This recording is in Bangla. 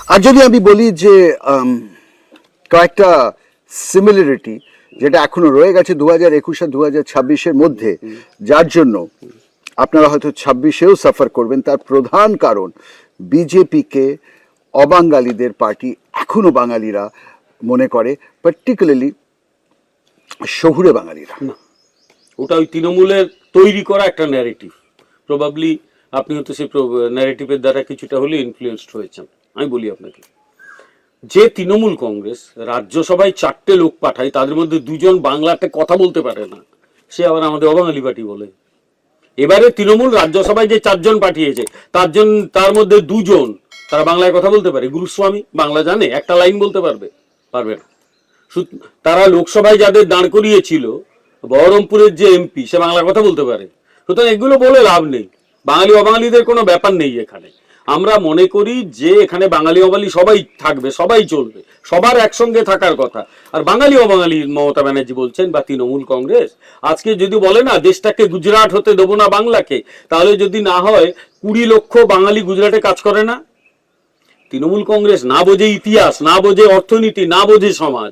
আর যদি আমি বলি যে কয়েকটা সিমিলারিটি যেটা এখনো রয়ে গেছে 2021 আর 2026-এর মধ্যে, যার জন্য আপনারা হয়তো 26-এও সাফার করবেন, তার প্রধান কারণ বিজেপিকে অবাঙালিদের পার্টি এখনো বাঙালিরা মনে করে, পার্টিকুলারলি শহুরে বাঙালিরা। ওটা ওই তৃণমূলের তৈরি করা একটা ন্যারেটিভ। প্রবাবলি আপনি হয়তো সেই ন্যারেটিভের দ্বারা কিছুটা হলে ইনফ্লুয়েন্সড হয়েছেন। আমি বলি আপনাকে, যে তৃণমূল কংগ্রেস রাজ্যসভায় 4টে লোক পাঠায়, তাদের মধ্যে 2জন বাংলাতে কথা বলতে পারে না, সে আবার আমাদের অবাঙালি পার্টি বলে। এবারে তৃণমূল রাজ্যসভায় যে 4 জন পাঠিয়েছে, তার মধ্যে 2জন তারা বাংলায় কথা বলতে পারে। গুরুস্বামী বাংলা জানে, একটা লাইন বলতে পারবে না। তারা লোকসভায় যাদের দাঁড় করিয়েছিল, বহরমপুরের যে এমপি, সে বাংলা কথা বলতে পারে। সুতরাং এগুলো বলে লাভ নেই। বাঙালি অবাঙালিদের কোনো ব্যাপার নেই এখানে। আমরা মনে করি যে এখানে বাঙালি অবাঙালি সবাই থাকবে, সবাই চলবে, সবার একসঙ্গে থাকার কথা। আর বাঙালি অবাঙালি মমতা ব্যানার্জি বলছেন বা তৃণমূল কংগ্রেস আজকে যদি বলে না দেশটাকে গুজরাট হতে দেবো না বাংলাকে, তাহলে যদি না হয় 20 লক্ষ বাঙালি গুজরাটে কাজ করে না। তৃণমূল কংগ্রেস না বোঝে ইতিহাস, না বোঝে অর্থনীতি, না বোঝে সমাজ।